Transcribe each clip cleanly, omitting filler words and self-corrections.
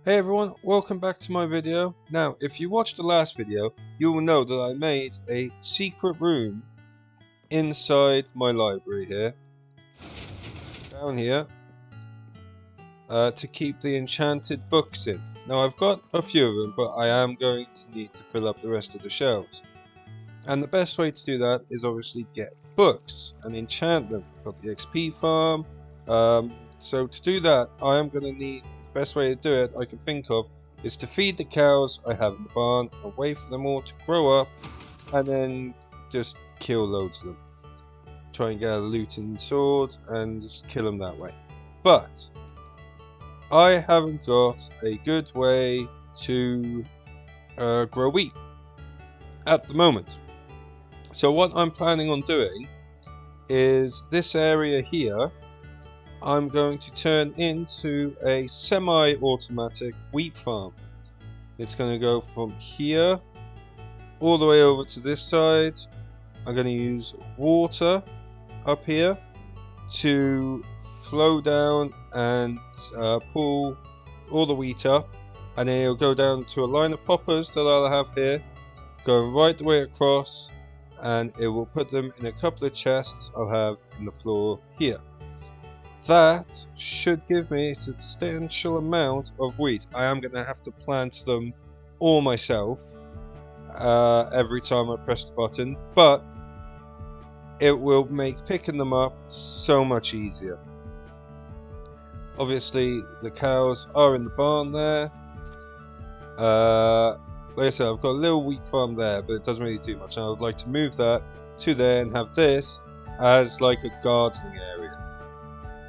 Hey everyone, welcome back to my video. Now, if you watched the last video, you will know that I made a secret room inside my library here, down here, to keep the enchanted books in. Now, I've got a few of them, but I am going to need to fill up the rest of the shelves. And the best way to do that is obviously get books and enchant them. I've got the XP farm. So to do that, I am going to need, the best way to do it I can think of is to feed the cows I have in the barn and wait for them all to grow up and then just kill loads of them. Try and get a looting sword and just kill them that way. But I haven't got a good way to grow wheat at the moment. So what I'm planning on doing is this area here I'm going to turn into a semi-automatic wheat farm. It's going to go from here all the way over to this side. I'm going to use water up here to flow down and pull all the wheat up, and then it'll go down to a line of hoppers that I'll have here, going right the way across, and it will put them in a couple of chests I'll have in the floor here. That should give me a substantial amount of wheat. I am going to have to plant them all myself every time I press the button, but it will make picking them up so much easier. Obviously, the cows are in the barn there. Like I said, I've got a little wheat farm there, but it doesn't really do much. And I would like to move that to there and have this as like a gardening area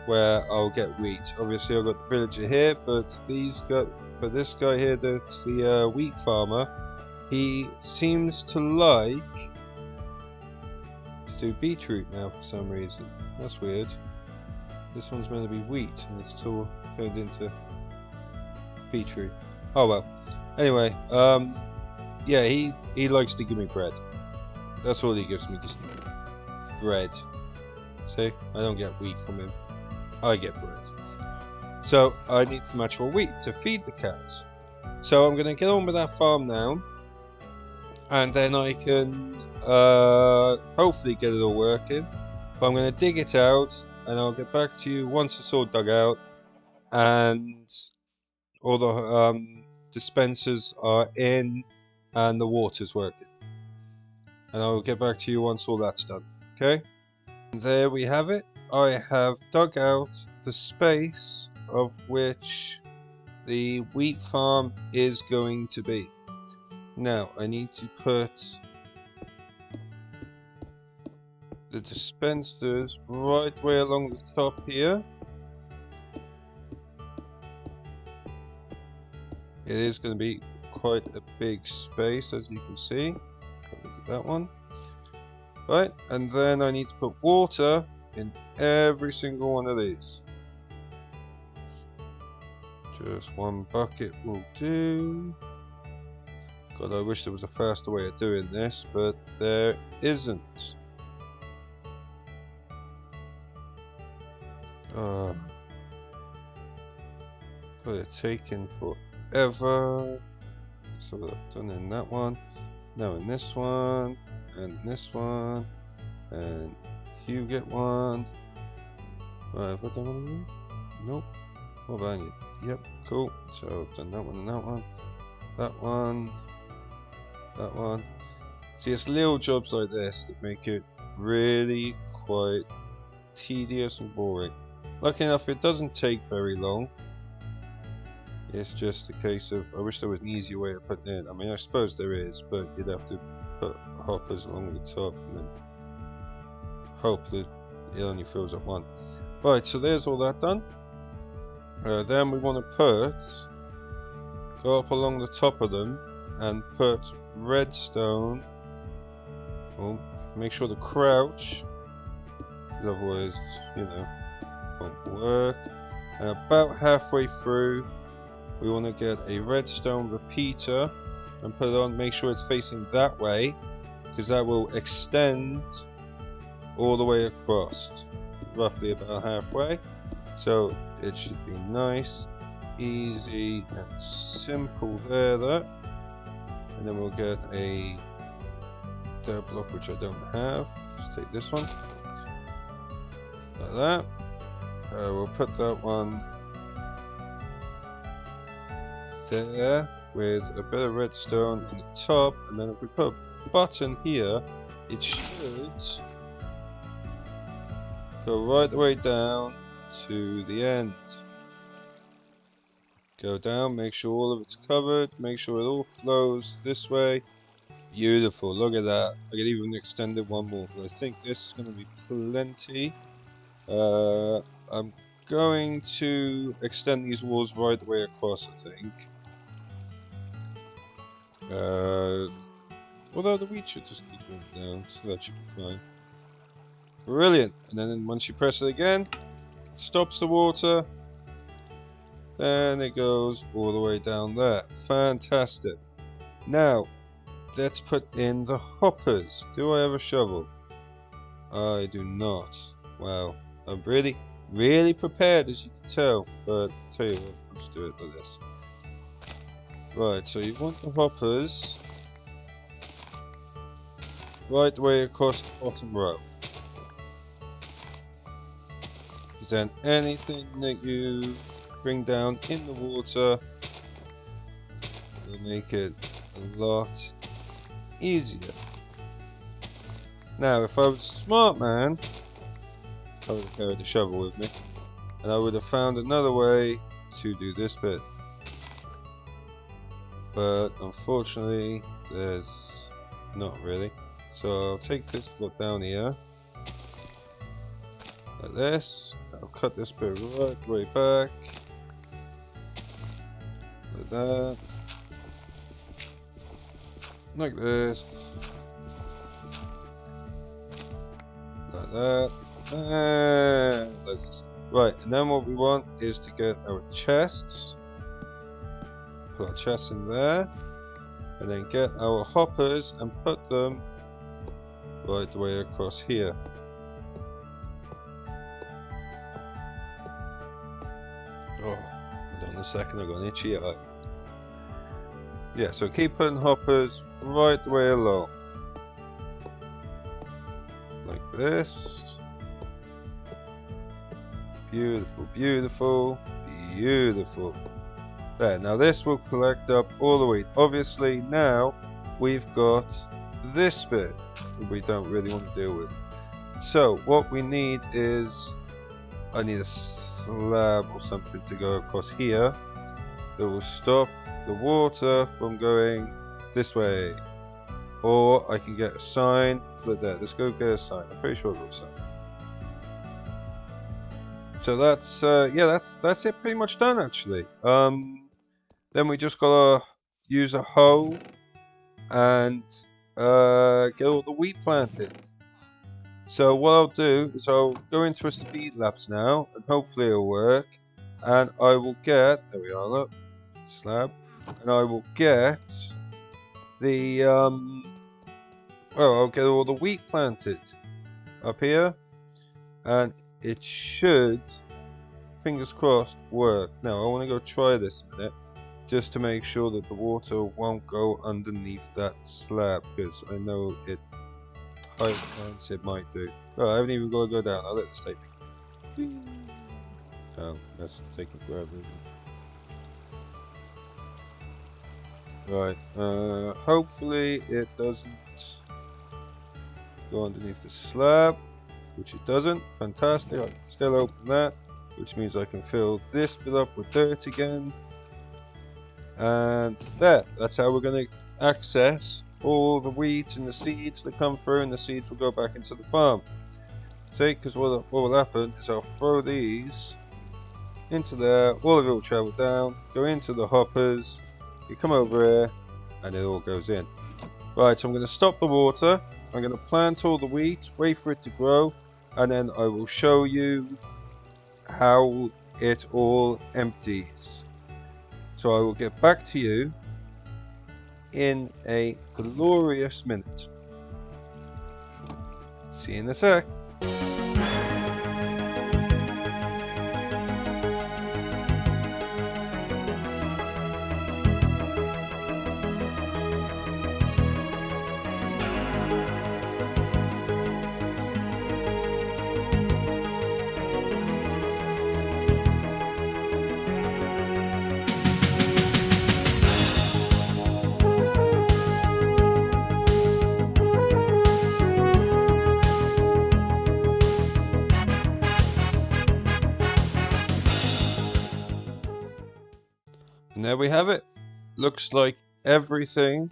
where I'll get wheat. Obviously, I've got the villager here, but this guy here, that's the wheat farmer, he seems to like to do beetroot now for some reason. That's weird. This one's meant to be wheat, and it's still turned into beetroot. Oh well. Anyway, yeah, he likes to give me bread. That's all he gives me, just bread. See, I don't get wheat from him. I get bread. So I need some actual wheat to feed the cows. So I'm going to get on with that farm now, and then I can hopefully get it all working. But I'm going to dig it out, and I'll get back to you once it's all dug out and all the dispensers are in and the water's working. And I'll get back to you once all that's done. Okay? And there we have it. I have dug out the space of which the wheat farm is going to be. Now I need to put the dispensers right way along the top here. It is going to be quite a big space, as you can see. Look at that one. Right, and then I need to put water in every single one of these. Just one bucket will do. God, I wish there was a faster way of doing this, but there isn't. God, it's taking forever. So I've done in that one, now in this one, and this one, and you get one. Right, have I done one of them? Nope. What about you? Yep, cool. So I've done that one and that one. That one. That one. See, it's little jobs like this that make it really quite tedious and boring. Lucky enough, it doesn't take very long. It's just a case of, I wish there was an easier way of putting it in. I mean, I suppose there is, but you'd have to put hoppers along the top and then hope that it only fills up one. Right, so there's all that done. Then we want to go up along the top of them and put redstone. Well, make sure to crouch, because otherwise, you know, won't work. And about halfway through, we want to get a redstone repeater and put it on. Make sure it's facing that way, because that will extend all the way across, roughly about halfway. So it should be nice easy and simple there, that. And then we'll get a dirt block, which I don't have. Just take this one. Like that. We'll put that one there with a bit of redstone on the top, and then if we put a button here, it should go right the way down to the end. Go down, make sure all of it's covered, make sure it all flows this way. Beautiful, look at that. I can even extend it one more, but I think this is going to be plenty. I'm going to extend these walls right the way across, I think. Although the wheat should just keep going down, so that should be fine. Brilliant! And then once you press it again, it stops the water. Then it goes all the way down there. Fantastic. Now, let's put in the hoppers. Do I have a shovel? I do not. Wow. I'm really prepared, as you can tell. But, I'll tell you what, let's do it like this. Right, so you want the hoppers right the way across the bottom row. Because then anything that you bring down in the water will make it a lot easier. Now, if I was a smart man, I would have carried the shovel with me, and I would have found another way to do this bit. But unfortunately, there's not really. So I'll take this block down here, like this. I'll cut this bit right way back, like that, like this, like that, and like this. Right, and then what we want is to get our chests. Put our chests in there, and then get our hoppers and put them right the way across here. Oh, hold on a second, I've got an itchy eye. Yeah, so keep putting hoppers right the way along. Like this. Beautiful, beautiful, beautiful. There, now this will collect up all the wheat. Obviously now we've got this bit that we don't really want to deal with. So what we need is, I need a slab or something to go across here that will stop the water from going this way. Or I can get a sign like that. Let's go get a sign. I'm pretty sure I've got a sign. So that's yeah, that's it pretty much done actually. Then we just gotta use a hoe and get all the wheat planted. So what I'll do is I'll go into a speed lapse now, and hopefully it'll work. And I will get, there we are, look, slab, and I will get the well, I'll get all the wheat planted up here, and it should, fingers crossed, work. Now I want to go try this a minute, just to make sure that the water won't go underneath that slab, because I know it high chance it might do. Oh, I haven't even got to go down. I'll let this take me. Oh, that's taking forever, isn't it? Right, hopefully it doesn't go underneath the slab, which it doesn't. Fantastic, I can still open that, which means I can fill this bit up with dirt again. And there, that's how we're going to access all the wheat and the seeds that come through, and the seeds will go back into the farm. See, because what will happen is I'll throw these into there, all of it will travel down, go into the hoppers, you come over here, and it all goes in. Right, so I'm going to stop the water, I'm going to plant all the wheat, wait for it to grow, and then I will show you how it all empties. So I will get back to you in a glorious minute. See you in a sec. there we have it. Looks like everything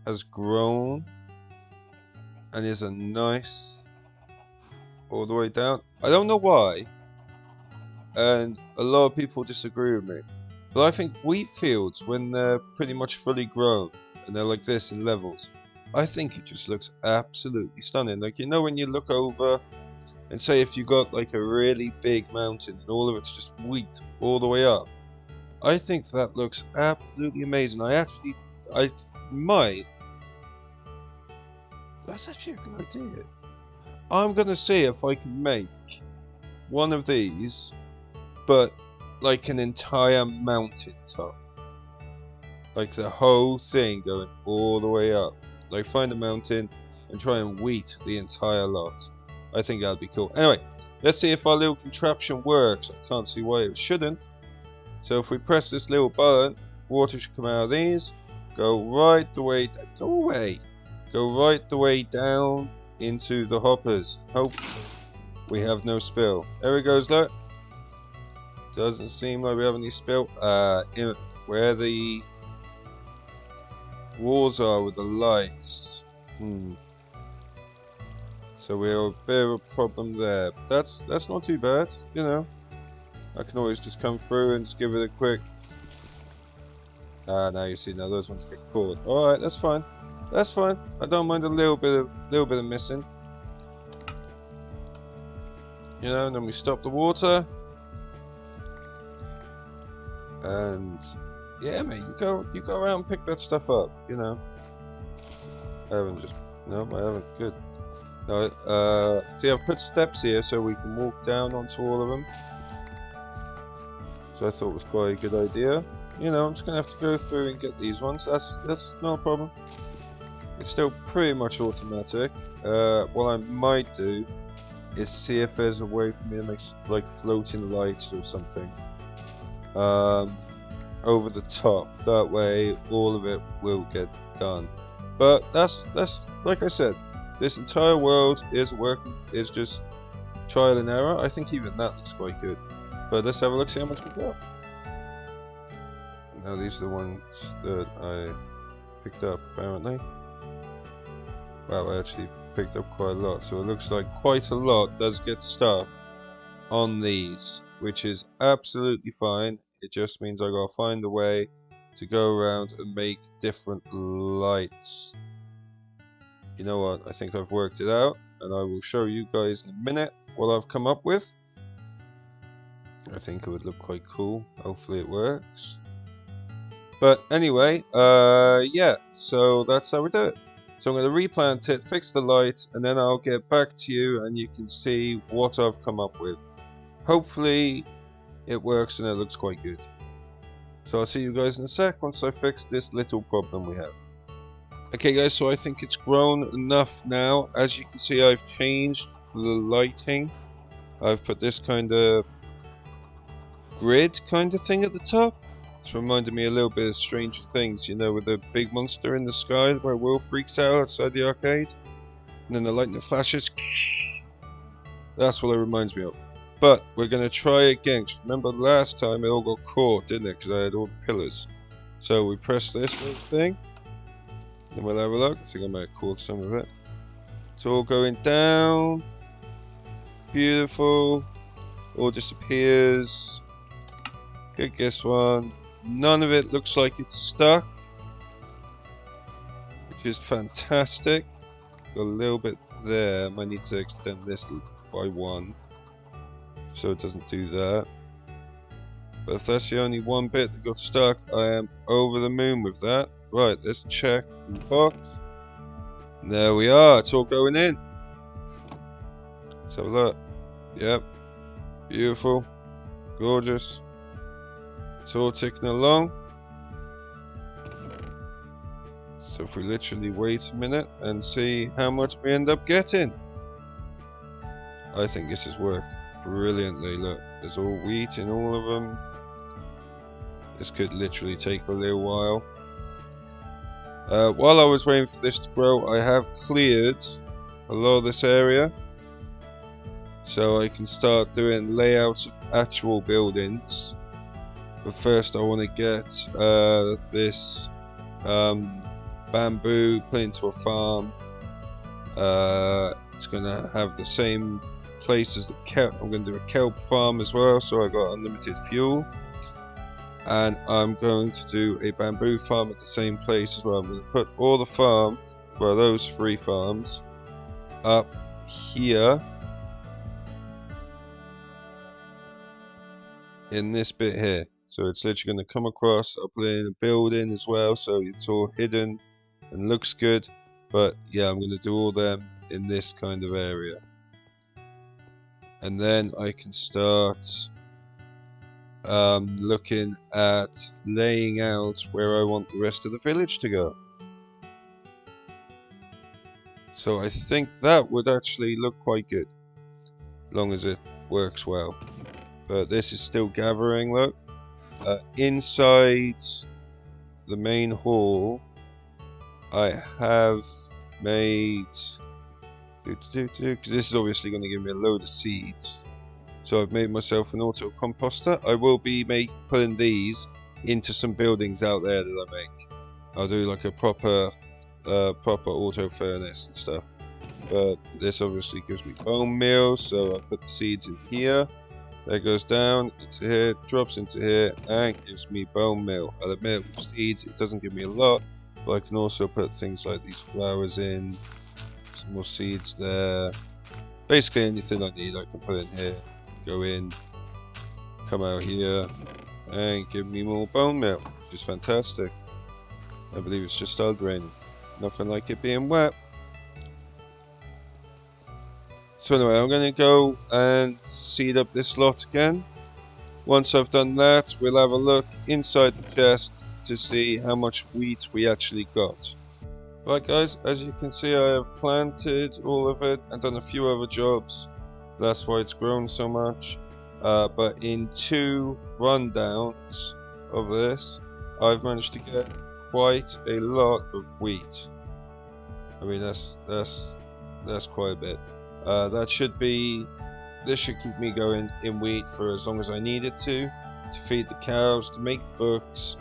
has grown and is a nice all the way down. I don't know why, and a lot of people disagree with me, but I think wheat fields, when they're pretty much fully grown and they're like this in levels, I think it just looks absolutely stunning. Like, you know, when you look over and say if you got like a really big mountain and all of it's just wheat all the way up, I think that looks absolutely amazing. I might. That's actually a good idea. I'm gonna see if I can make one of these, but like an entire mountain top. Like the whole thing going all the way up. Like find a mountain and try and wheat the entire lot. I think that'd be cool. Anyway, let's see if our little contraption works. I can't see why it shouldn't. So if we press this little button, water should come out of these, go right the way, go right the way down into the hoppers. Hope we have no spill. There it goes, look. Doesn't seem like we have any spill. Where the walls are with the lights. So we have a bit of a problem there. But that's not too bad, you know. I can always just come through and just give it a quick. Now you see, now those ones get caught. All right, that's fine. That's fine. I don't mind a little bit of missing. You know, and then we stop the water. And yeah, mate, you go around and pick that stuff up. You know. I haven't. Good. No. See, I've put steps here so we can walk down onto all of them. So I thought it was quite a good idea. You know, I'm just gonna have to go through and get these ones. That's no problem. It's still pretty much automatic. What I might do is see if there's a way for me to make like floating lights or something over the top. That way, all of it will get done. But that's like I said, this entire world is working. Is just trial and error. I think even that looks quite good. But let's have a look, see how much we got. Now these are the ones that I picked up, apparently. Wow, I actually picked up quite a lot. So it looks like quite a lot does get stuck on these, which is absolutely fine. It just means I gotta find a way to go around and make different lights. You know what? I think I've worked it out, and I will show you guys in a minute what I've come up with. I think it would look quite cool. Hopefully it works. But anyway, yeah, so that's how we do it. So I'm going to replant it, fix the lights, and then I'll get back to you and you can see what I've come up with. Hopefully it works and it looks quite good. So I'll see you guys in a sec once I fix this little problem we have. Okay guys, so I think it's grown enough now. As you can see, I've changed the lighting. I've put this kind of grid kind of thing at the top. It's reminded me a little bit of Stranger Things, you know, with the big monster in the sky where Will freaks out outside the arcade. And then the lightning flashes. That's what it reminds me of. But we're going to try again. Remember last time it all got caught, didn't it? Because I had all the pillars. So we press this little thing. Then we'll have a look. I think I might have caught some of it. It's all going down. Beautiful. All disappears. Good guess one. None of it looks like it's stuck, which is fantastic. Got a little bit there. I might need to extend this by one so it doesn't do that. But if that's the only one bit that got stuck, I am over the moon with that. Right, let's check the box. And there we are. It's all going in. Let's have a look. Yep. Beautiful. Gorgeous. It's all ticking along. So if we literally wait a minute and see how much we end up getting. I think this has worked brilliantly. Look, there's all wheat in all of them. This could literally take a little while. While I was waiting for this to grow, I have cleared a lot of this area. So I can start doing layouts of actual buildings. But first I want to get this bamboo put into a farm. It's going to have the same place as the kelp. I'm going to do a kelp farm as well, so I got unlimited fuel. And I'm going to do a bamboo farm at the same place as well. I'm going to put all the farm, well, those 3 farms up here in this bit here. So it's literally going to come across. I'll put in a building as well, so it's all hidden and looks good. But yeah, I'm going to do all them in this kind of area. And then I can start looking at laying out where I want the rest of the village to go. So I think that would actually look quite good, as long as it works well. But this is still gathering, look. Inside the main hall, I have made, because this is obviously going to give me a load of seeds. So I've made myself an auto composter. I will be putting these into some buildings out there that I make. I'll do like a proper auto furnace and stuff. But this obviously gives me bone meal, so I put the seeds in here. That goes down into here, drops into here, and gives me bone meal. I'll admit with seeds it doesn't give me a lot, but I can also put things like these flowers in, some more seeds there. Basically anything I need I can put in here. Go in, come out here, and give me more bone meal, which is fantastic. I believe it's just started raining. Nothing like it being wet. So anyway, I'm going to go and seed up this lot again. Once I've done that, we'll have a look inside the chest to see how much wheat we actually got. Right guys, as you can see I have planted all of it and done a few other jobs. That's why it's grown so much. But in 2 rundowns of this, I've managed to get quite a lot of wheat. I mean that's quite a bit. This should keep me going in wheat for as long as I need it to feed the cows, to make the books,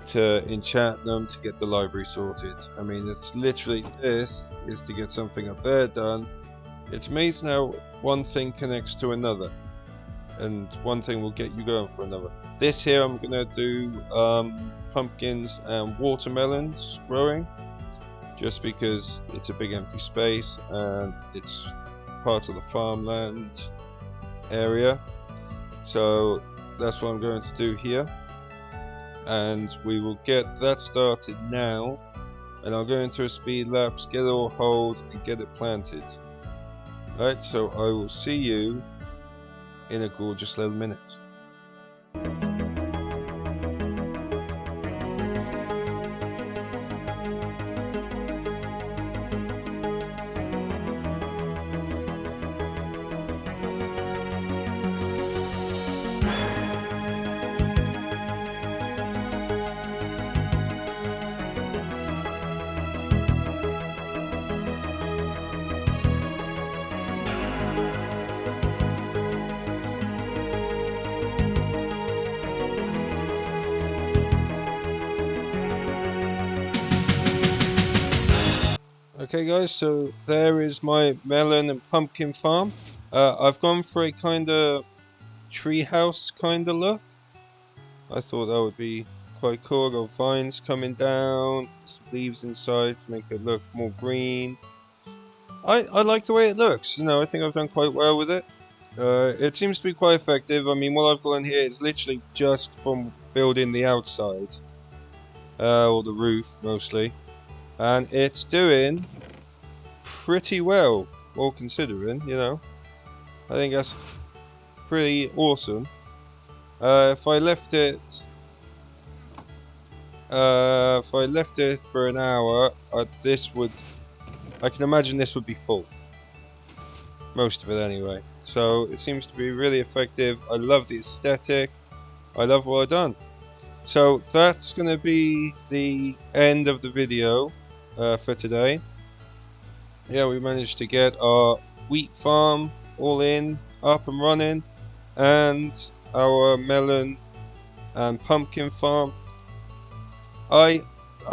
to enchant them, to get the library sorted. I mean, it's literally, this is to get something up there done. It's amazing how one thing connects to another, and one thing will get you going for another. This here I'm gonna do pumpkins and watermelons growing, just because it's a big empty space and it's part of the farmland area. So that's what I'm going to do here, and we will get that started now, and I'll go into a speed lapse, get it all hold and get it planted. Right, so I will see you in a gorgeous little minute. Okay guys, so there is my melon and pumpkin farm. I've gone for a kind of treehouse kind of look. I thought that would be quite cool. Got vines coming down, some leaves inside to make it look more green. I like the way it looks. You know, I think I've done quite well with it. It seems to be quite effective. I mean, what I've got in here is literally just from building the outside, or the roof mostly. And it's doing pretty well, all considering, you know. I think that's pretty awesome. If I left it for an hour, I can imagine this would be full. Most of it anyway. So it seems to be really effective. I love the aesthetic. I love what I've done. So that's going to be the end of the video for today. Yeah, we managed to get our wheat farm all up and running, and our melon and pumpkin farm. I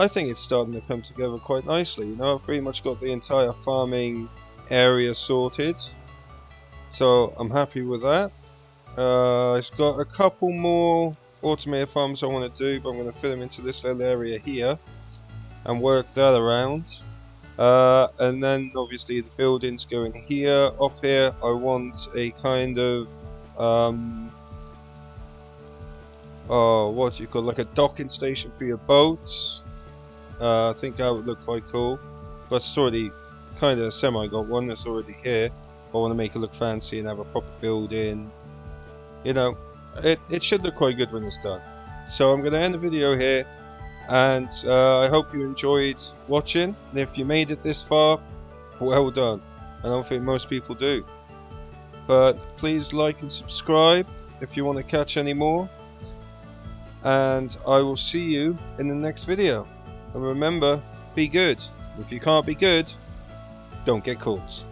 think it's starting to come together quite nicely. You know, I've pretty much got the entire farming area sorted, so I'm happy with that. It's got a couple more automated farms I want to do, but I'm going to fit them into this little area here and work that around. And then obviously the buildings going here. Off here I want a kind of what do you call, like a docking station for your boats. I think that would look quite cool, but it's already kind of semi got one that's already here. I want to make it look fancy and have a proper building. You know, it should look quite good when it's done. So I'm going to end the video here, and I hope you enjoyed watching. And if you made it this far, well done. I don't think most people do. But please like and subscribe if you want to catch any more. And I will see you in the next video. And remember, be good. If you can't be good, don't get caught.